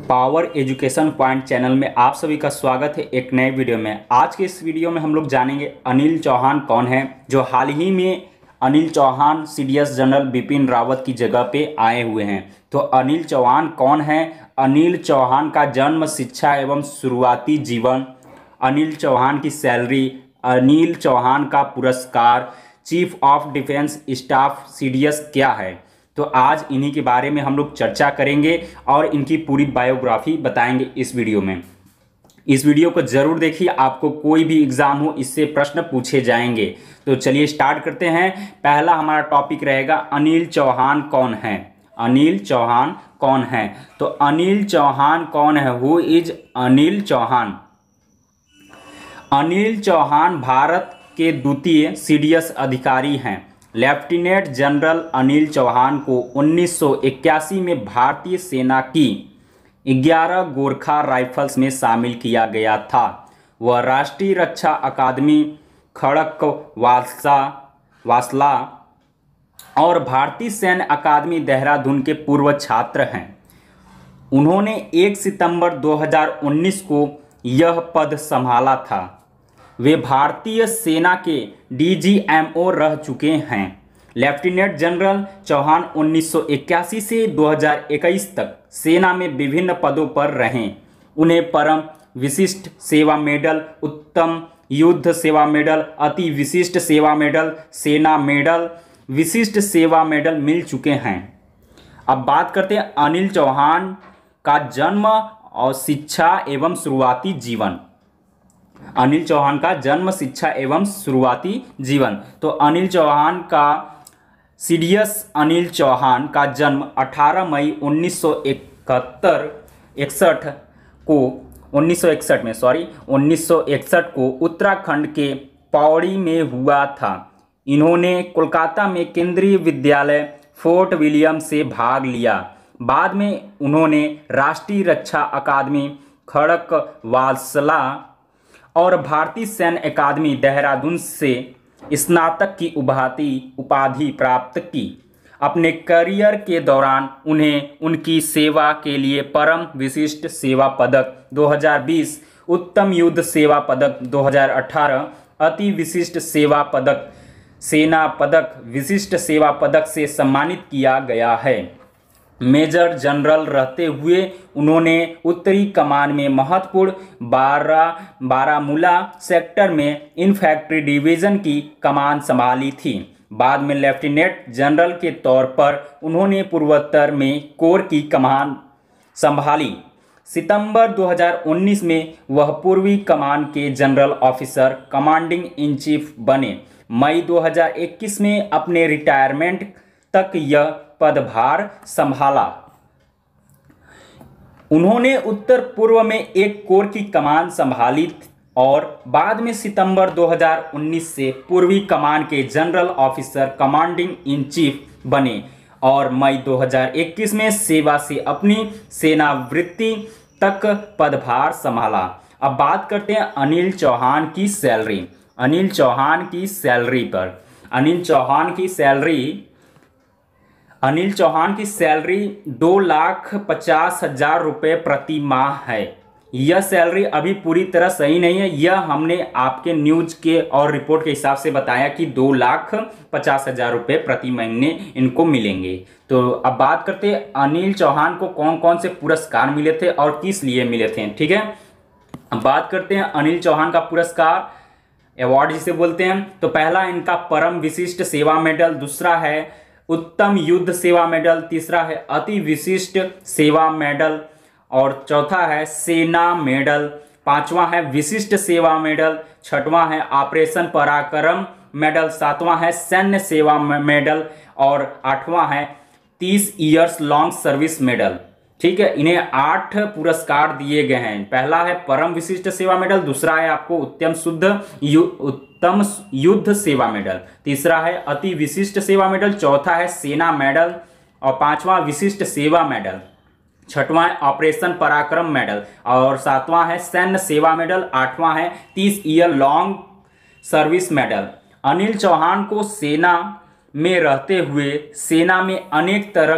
Power education point channel में आप सभी का स्वागत है एक नए वीडियो में। आज के इस वीडियो में हम लोग जानेंगे अनिल चौहान कौन है, जो हाल ही में अनिल चौहान सीडीएस जनरल बिपिन रावत की जगह पे आए हुए हैं। तो अनिल चौहान कौन है? अनिल चौहान का जन्म, शिक्षा एवं शुरुआती जीवन, अनिल चौहान की सैलरी, अनिल चौहान का पुरस्कार, chief of defence staff CDS क्या है। तो आज इन्हीं के बारे में हम लोग चर्चा करेंगे और इनकी पूरी बायोग्राफी बताएंगे इस वीडियो में। इस वीडियो को जरूर देखिए, आपको कोई भी एग्जाम हो इससे प्रश्न पूछे जाएंगे। तो चलिए स्टार्ट करते हैं। पहला हमारा टॉपिक रहेगा अनिल चौहान कौन है। अनिल चौहान कौन है? तो अनिल चौहान कौन है? Who is Anil Chauhan? अनिल चौहान भारत के द्वितीय सीडीएस अधिकारी हैं। लेफ्टिनेंट जनरल अनिल चौहान को 1981 में भारतीय सेना की 11 गोरखा राइफल्स में शामिल किया गया था। वह राष्ट्रीय रक्षा अकादमी खड़गवासला और भारतीय सैन्य अकादमी देहरादून के पूर्व छात्र हैं। उन्होंने 1 सितंबर 2019 को यह पद संभाला था। वे भारतीय सेना के डीजीएमओ रह चुके हैं। लेफ्टिनेंट जनरल चौहान 1981 से 2021 तक सेना में विभिन्न पदों पर रहे। उन्हें परम विशिष्ट सेवा मेडल, उत्तम युद्ध सेवा मेडल, अति विशिष्ट सेवा मेडल, सेना मेडल, विशिष्ट सेवा मेडल मिल चुके हैं। अब बात करते हैं अनिल चौहान का जन्म और शिक्षा एवं शुरुआती जीवन। अनिल चौहान का जन्म, शिक्षा एवं शुरुआती जीवन। तो अनिल चौहान का सीडीएस अनिल चौहान का जन्म 18 मई 1961 को उत्तराखंड के पौड़ी में हुआ था। इन्होंने कोलकाता में केंद्रीय विद्यालय फोर्ट विलियम से भाग लिया। बाद में उन्होंने राष्ट्रीय रक्षा अकादमी खड़गवासला और भारतीय सैन्य अकादमी देहरादून से स्नातक की उपाधि प्राप्त की। अपने करियर के दौरान उन्हें उनकी सेवा के लिए परम विशिष्ट सेवा पदक 2020, उत्तम युद्ध सेवा पदक 2018, अति विशिष्ट सेवा पदक, सेना पदक, विशिष्ट सेवा पदक से सम्मानित किया गया है। मेजर जनरल रहते हुए उन्होंने उत्तरी कमान में महत्वपूर्ण बारामूला सेक्टर में इन्फैंट्री डिवीजन की कमान संभाली थी। बाद में लेफ्टिनेंट जनरल के तौर पर उन्होंने पूर्वोत्तर में कोर की कमान संभाली। सितंबर 2019 में वह पूर्वी कमान के general officer commanding in chief बने। मई 2021 में अपने रिटायरमेंट तक यह पदभार संभाला। उन्होंने उत्तर पूर्व में एक कोर की कमान संभाली और बाद में सितंबर 2019 से पूर्वी कमान के general officer commanding in chief बने और मई 2021 में सेवा से अपनी सेनावृत्ति तक पदभार संभाला। अब बात करते हैं अनिल चौहान की सैलरी। अनिल चौहान की सैलरी पर अनिल चौहान की सैलरी 2,50,000 रुपये प्रति माह है। यह सैलरी अभी पूरी तरह सही नहीं है। यह हमने आपके न्यूज के और रिपोर्ट के हिसाब से बताया कि 2,50,000 रुपये प्रति महीने इनको मिलेंगे। तो अब बात करते हैं अनिल चौहान को कौन कौन से पुरस्कार मिले थे और किस लिए मिले थे। ठीक है, अब बात करते हैं अनिल चौहान का पुरस्कार, अवार्ड जिसे बोलते हैं। तो पहला इनका परम विशिष्ट सेवा मेडल, दूसरा है उत्तम युद्ध सेवा मेडल, तीसरा है अति विशिष्ट सेवा मेडल और चौथा है सेना मेडल, पांचवा है विशिष्ट सेवा मेडल, छठवां है ऑपरेशन पराक्रम मेडल, सातवां है सैन्य सेवा मेडल और आठवां है 30 इयर्स लॉन्ग सर्विस मेडल। ठीक है, इन्हें 8 पुरस्कार दिए गए हैं। पहला है परम विशिष्ट सेवा मेडल, दूसरा है आपको उत्तम युद्ध सेवा मेडल, तीसरा है अति विशिष्ट सेवा मेडल, चौथा है सेना मेडल और पांचवा विशिष्ट सेवा मेडल, छठवां है ऑपरेशन पराक्रम मेडल और सातवां है सैन्य सेवा मेडल, आठवां है 30 year long service medal. Anil Chauhan को सेना में रहते हुए सेना में अनेक तरह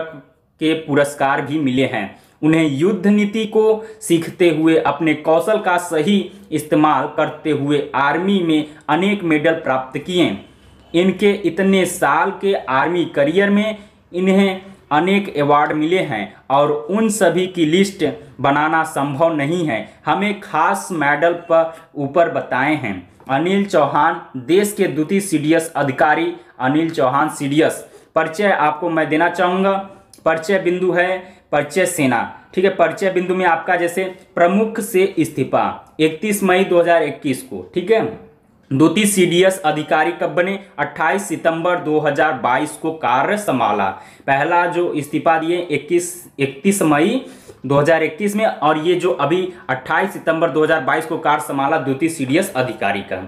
के पुरस्कार भी मिले हैं। उन्हें युद्ध नीति को सीखते हुए अपने कौशल का सही इस्तेमाल करते हुए आर्मी में अनेक मेडल प्राप्त किए। इनके इतने साल के आर्मी करियर में इन्हें अनेक अवार्ड मिले हैं और उन सभी की लिस्ट बनाना संभव नहीं है। हमें खास मेडल पर ऊपर बताए हैं। अनिल चौहान, देश के द्वितीय सीडीएस अधिकारी अनिल चौहान सीडीएस। परिचय आपको मैं देना चाहूँगा। परिचय बिंदु है परिचय सेना, ठीक है। परिचय बिंदु में आपका जैसे प्रमुख से इस्तीफा 31 मई 2021 को, ठीक है। द्वितीय सीडीएस अधिकारी कब बने? 28 सितंबर 2022 को कार्य संभाला। पहला जो इस्तीफा दिए 31 मई 2021 में, और ये जो अभी 28 सितंबर 2022 को कार्य संभाला द्वितीय सीडीएस अधिकारी का।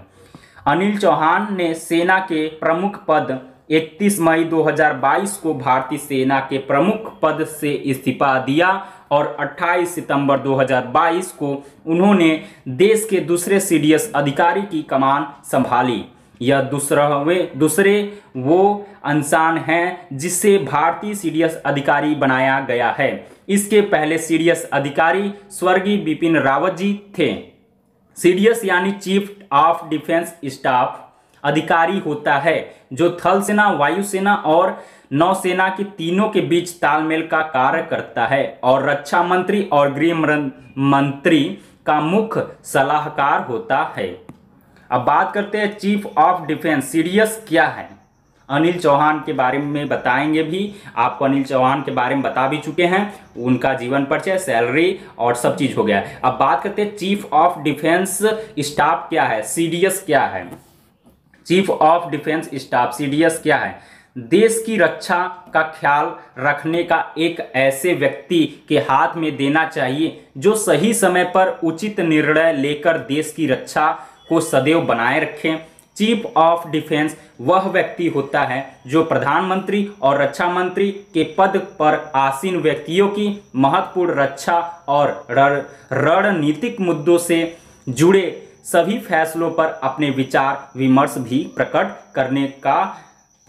अनिल चौहान ने सेना के प्रमुख पद 31 मई 2022 को भारतीय सेना के प्रमुख पद से इस्तीफा दिया और 28 सितंबर 2022 को उन्होंने देश के दूसरे सीडीएस अधिकारी की कमान संभाली। यह दूसरे वो इंसान हैं जिसे भारतीय सीडीएस अधिकारी बनाया गया है। इसके पहले सीडीएस अधिकारी स्वर्गीय बिपिन रावत जी थे। सीडीएस यानी चीफ ऑफ डिफेंस स्टाफ अधिकारी होता है जो थल सेना, वायुसेना और नौसेना के तीनों के बीच तालमेल का कार्य करता है और रक्षा मंत्री और गृह मंत्री का मुख्य सलाहकार होता है। अब बात करते हैं चीफ ऑफ डिफेंस सीडीएस क्या है। अनिल चौहान के बारे में बताएंगे भी, आपको अनिल चौहान के बारे में बता भी चुके हैं, उनका जीवन परिचय, सैलरी और सब चीज हो गया। अब बात करते हैं चीफ ऑफ डिफेंस स्टाफ क्या है, सीडीएस क्या है। Chief of defence staff CDS क्या है? देश की रक्षा का ख्याल रखने का एक ऐसे व्यक्ति के हाथ में देना चाहिए जो सही समय पर उचित निर्णय लेकर देश की रक्षा को सदैव बनाए रखे। चीफ ऑफ डिफेंस वह व्यक्ति होता है जो प्रधानमंत्री और रक्षा मंत्री के पद पर आसीन व्यक्तियों की महत्वपूर्ण रक्षा और रणनीतिक मुद्दों से जुड़े सभी फैसलों पर अपने विचार विमर्श भी प्रकट करने का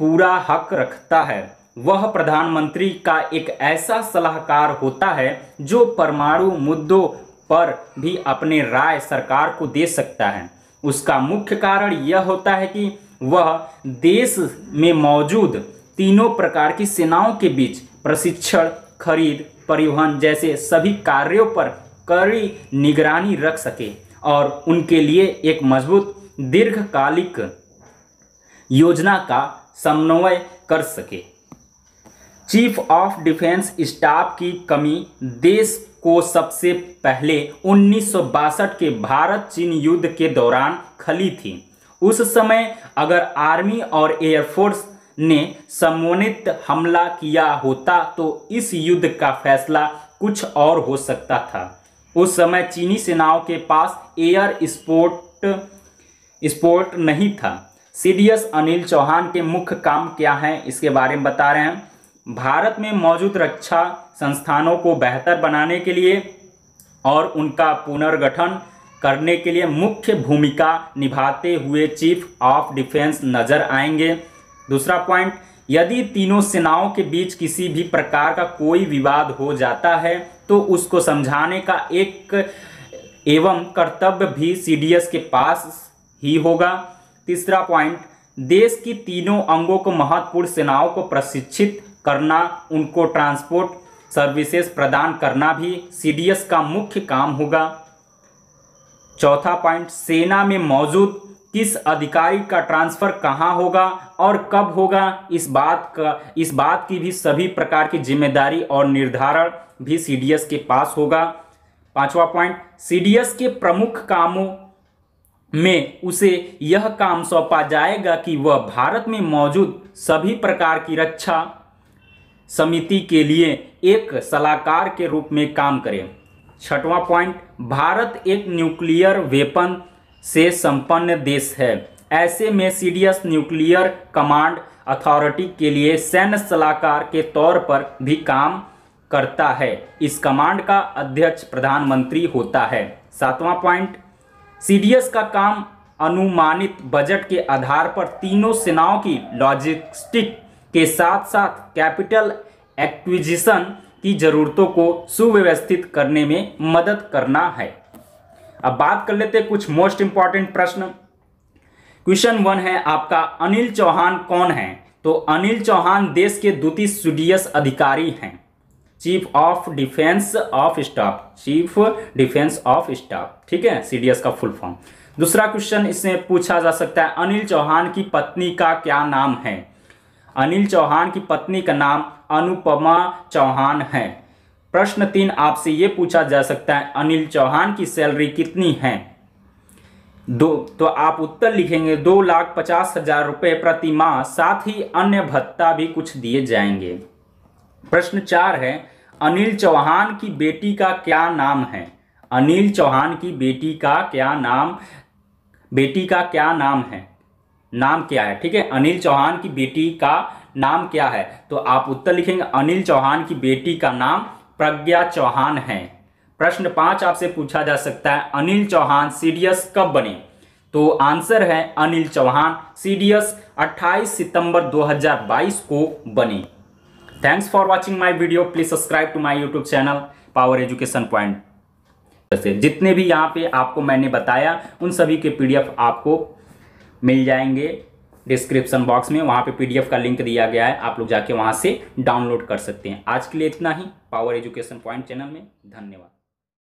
पूरा हक रखता है। वह प्रधानमंत्री का एक ऐसा सलाहकार होता है जो परमाणु मुद्दों पर भी अपने राय सरकार को दे सकता है। उसका मुख्य कारण यह होता है कि वह देश में मौजूद तीनों प्रकार की सेनाओं के बीच प्रशिक्षण, खरीद, परिवहन जैसे सभी कार्यों पर कड़ी निगरानी रख सके और उनके लिए एक मजबूत दीर्घकालिक योजना का समन्वय कर सके। चीफ ऑफ डिफेंस स्टाफ की कमी देश को सबसे पहले 1962 के भारत चीन युद्ध के दौरान खली थी। उस समय अगर आर्मी और एयरफोर्स ने समन्वित हमला किया होता तो इस युद्ध का फैसला कुछ और हो सकता था। उस समय चीनी सेनाओं के पास एयर स्पोर्ट नहीं था। सीडीएस अनिल चौहान के मुख्य काम क्या हैं इसके बारे में बता रहे हैं। भारत में मौजूद रक्षा संस्थानों को बेहतर बनाने के लिए और उनका पुनर्गठन करने के लिए मुख्य भूमिका निभाते हुए चीफ ऑफ डिफेंस नजर आएंगे। दूसरा पॉइंट, यदि तीनों सेनाओं के बीच किसी भी प्रकार का कोई विवाद हो जाता है तो उसको समझाने का एक एवं कर्तव्य भी सीडीएस के पास ही होगा। तीसरा पॉइंट, देश की तीनों अंगों को महत्वपूर्ण सेनाओं को प्रशिक्षित करना, उनको ट्रांसपोर्ट सर्विसेज प्रदान करना भी सीडीएस का मुख्य काम होगा। चौथा पॉइंट, सेना में मौजूद किस अधिकारी का ट्रांसफर कहां होगा और कब होगा, इस बात की भी सभी प्रकार की जिम्मेदारी और निर्धारण भी सीडीएस के पास होगा। पांचवा पॉइंट, सीडीएस के प्रमुख कामों में उसे यह काम सौंपा जाएगा कि वह भारत में मौजूद सभी प्रकार की रक्षा समिति के लिए एक सलाहकार के रूप में काम करे। छठवां पॉइंट, भारत एक न्यूक्लियर वेपन से संपन्न देश है। ऐसे में सीडीएस न्यूक्लियर कमांड अथॉरिटी के लिए सैन्य सलाहकार के तौर पर भी काम करता है। इस कमांड का अध्यक्ष प्रधानमंत्री होता है। सातवां पॉइंट, सीडीएस का काम अनुमानित बजट के आधार पर तीनों सेनाओं की लॉजिस्टिक के साथ साथ कैपिटल एक्विजिशन की ज़रूरतों को सुव्यवस्थित करने में मदद करना है। अब बात कर लेते हैं कुछ मोस्ट इंपॉर्टेंट प्रश्न। क्वेश्चन 1 है आपका, अनिल चौहान कौन है? तो अनिल चौहान देश के द्वितीय सीडीएस अधिकारी हैं, chief of defence of staff, chief defence of staff, ठीक है, सीडीएस का फुल फॉर्म। दूसरा क्वेश्चन इसमें पूछा जा सकता है, अनिल चौहान की पत्नी का क्या नाम है? अनिल चौहान की पत्नी का नाम अनुपमा चौहान है। प्रश्न 3 आपसे ये पूछा जा सकता है, अनिल चौहान की सैलरी कितनी है? तो आप उत्तर लिखेंगे 2,50,000 रुपये प्रति माह, साथ ही अन्य भत्ता भी कुछ दिए जाएंगे। प्रश्न 4 है, अनिल चौहान की बेटी का क्या नाम है? अनिल चौहान की बेटी का क्या नाम है? नाम क्या है? ठीक है, अनिल चौहान की बेटी का नाम क्या है? तो आप उत्तर लिखेंगे, अनिल चौहान की बेटी का नाम प्रज्ञा चौहान है। प्रश्न 5 आपसे पूछा जा सकता है, अनिल चौहान सीडीएस कब बने? तो आंसर है, अनिल चौहान सीडीएस 28 सितंबर 2022 को बने। Thanks for watching my video. Please subscribe to my YouTube channel power education point. जितने भी यहाँ पे आपको मैंने बताया उन सभी के पीडीएफ आपको मिल जाएंगे डिस्क्रिप्शन बॉक्स में, वहाँ पे पीडीएफ का लिंक दिया गया है, आप लोग जाके वहाँ से डाउनलोड कर सकते हैं। आज के लिए इतना ही पावर एजुकेशन पॉइंट चैनल में। धन्यवाद।